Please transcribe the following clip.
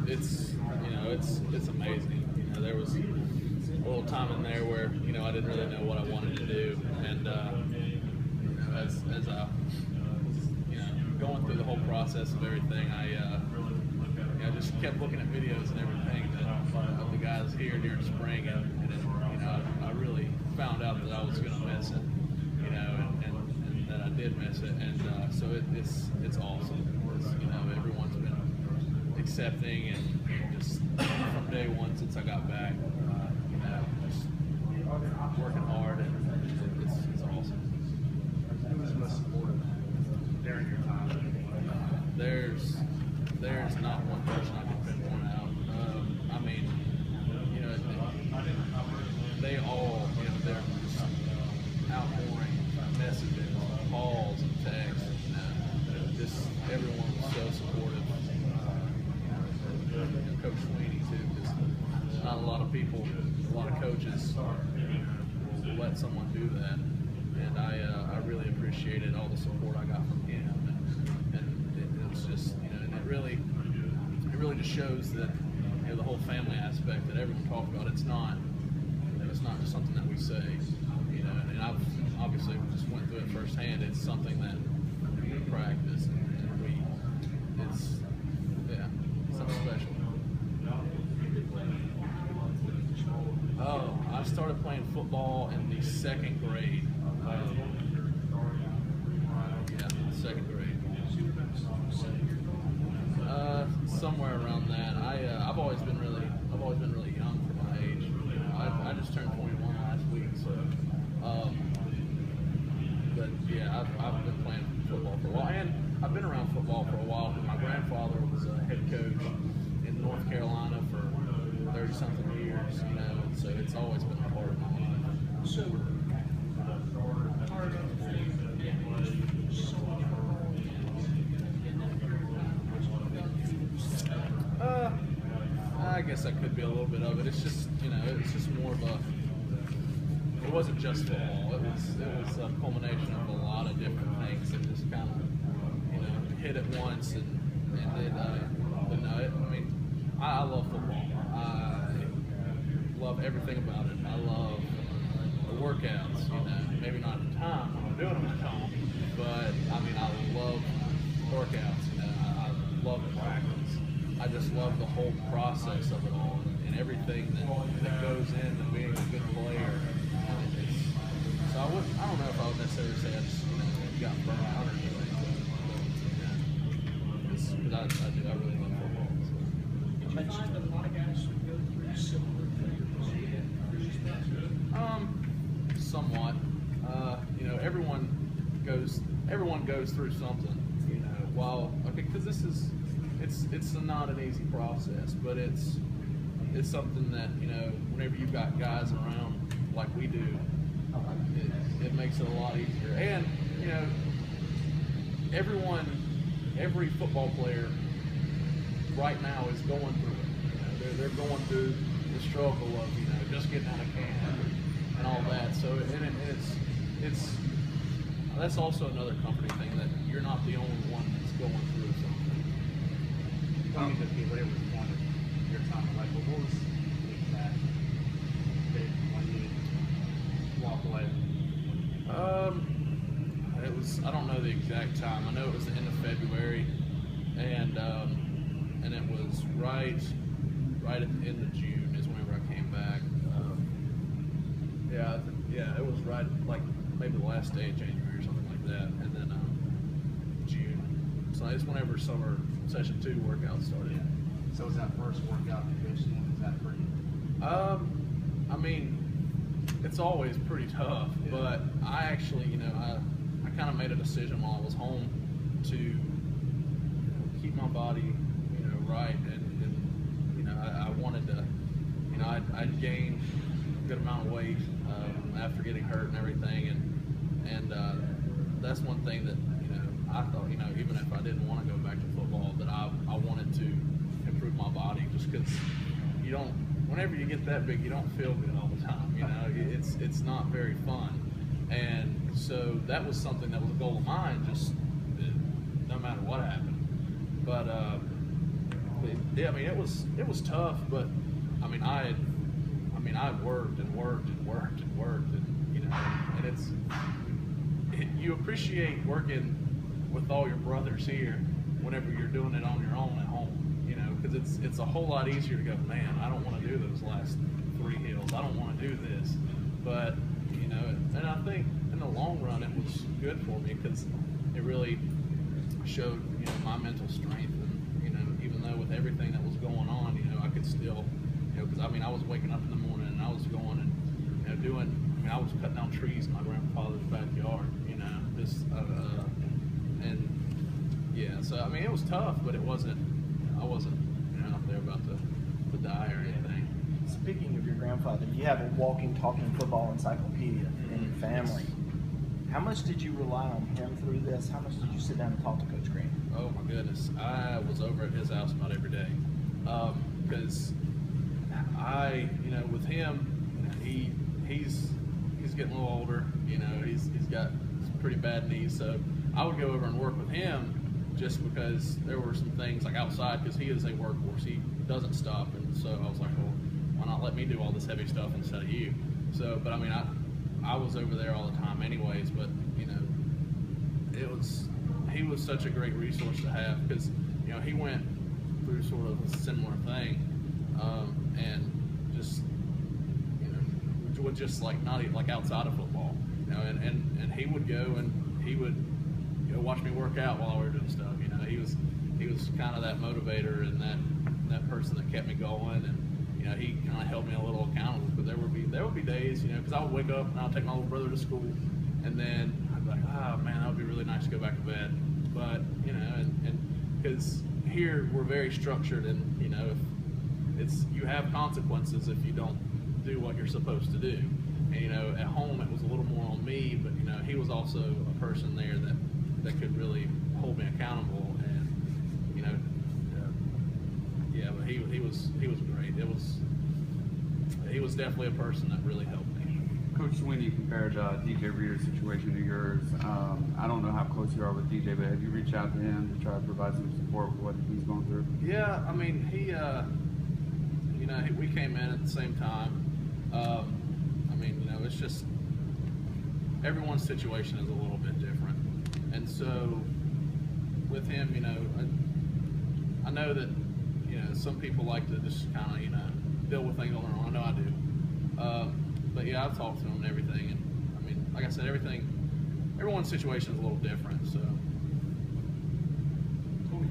it's it's amazing. There was a little time in there where I didn't really know what I wanted to do, and as I going through the whole process of everything, I just kept looking at videos and everything of the guys here during spring, and I really found out that I was going to miss it, and that I did miss it, and so it's awesome. Everyone's been accepting, and just from day one since I got back, just working hard, and it's awesome. Who was most supportive during your time? There's not one person I can pick one out. I mean, they all, they're just outpouring messages, calls, and texts. Just everyone was so supportive. Coach Sweeney too, because not a lot of people, a lot of coaches will let someone do that, and I really appreciated all the support I got from him, and it was just, and it really just shows that the whole family aspect that everyone talks about. It's not just something that we say, and I've obviously just went through it firsthand. It's something that we practice, and it's something special. Oh, I started playing football in the second grade. Second grade. Somewhere around that. I've always been really young for my age. I just turned 21 last week, so. But yeah, I've been playing football for a while, and I've been around football for a while. My grandfather was a head coach in North Carolina for 30-something years, so it's always been a part of my life. So, part of I guess that could be a little bit of it. It's just, it's just more of a. It wasn't just football. It was a culmination of a lot of different things that just kind of, hit at once, and then, I love football. I love everything about it. I love the workouts. Maybe not at the time when I'm doing them at home, but I love workouts. I love practice. I just love the whole process of it all, and everything that goes into being a good player. So I don't know if I would necessarily say I just got burned out or anything, but I really love football. So. You mentioned that a lot of guys go through similar things. Somewhat. Everyone goes through something. Because it's not an easy process, but it's something that whenever you've got guys around like we do, it makes it a lot easier. And every football player right now is going through it. They're going through the struggle of just getting out of camp and all that. So it's that's also another comforting thing, that you're not the only one that's going through something. Tell me whatever point of your time in life, but what was the exact date when you walked away? It was, I don't know the exact time. I know it was the end of February, and it was right at the end of June is whenever I came back. It was right, like maybe the last day of January or something like that, and then June. So it's whenever summer session 2 workout started. So was that first workout conditioning? Is that pretty? It's always pretty tough, but I actually, I kind of made a decision while I was home to keep my body, right, and I wanted to, I'd gained a good amount of weight after getting hurt and everything, and that's one thing that I thought, even if I didn't want to go back to football, that I wanted to improve my body, just because whenever you get that big, you don't feel good all the time. It's not very fun, and so that was something that was a goal of mine, just no matter what happened. But yeah, I mean, it was tough, but I mean, I worked and worked and worked and worked, and you appreciate working with all your brothers here whenever you're doing it on your own at home, because it's a whole lot easier to go, man, I don't want to do those last 3 hills, I don't want to do this, but and I think in the long run it was good for me because it really showed my mental strength, and even though with everything that was going on, I could still, because I mean I was waking up in the morning and I was going and doing. I mean I was cutting down trees in my grandfather's backyard, just and yeah. So I mean it was tough, but it wasn't. I wasn't out there about to die or anything. Speaking of your grandfather, you have a walking, talking football encyclopedia in your family. How much did you rely on him through this? How much did you sit down and talk to Coach Green? Oh my goodness, I was over at his house about every day because with him, he's getting a little older. He's got some pretty bad knees, so I would go over and work with him just because there were some things like outside, because he is a workhorse. He doesn't stop, and so I was like, well, why not let me do all this heavy stuff instead of you? So, but I mean, I was over there all the time anyways, but he was such a great resource to have because he went through sort of a similar thing, and just would just like not like outside of football, and he would go and he would watch me work out while we were doing stuff. He was kind of that motivator and that person that kept me going, and he kind of held me a little accountable. But there would be days, because I would wake up and I would take my little brother to school, and then I'd be like, oh man, that would be really nice to go back to bed. But and because here we're very structured, and if you have consequences if you don't do what you're supposed to do. And at home it was a little more on me, but he was also a person there that could really hold me accountable, and yeah, but he was great. He was definitely a person that really helped me. Coach, when you compared DJ Reader's situation to yours, I don't know how close you are with DJ, but have you reached out to him to try to provide some support with what he's going through? Yeah, I mean we came in at the same time. I mean it's just everyone's situation is a little bit different, and so with him, I know that some people like to just kind of deal with things on their own. I know I do, but yeah, I've talked to him and everything, and I mean, like I said, everyone's situation is a little different. So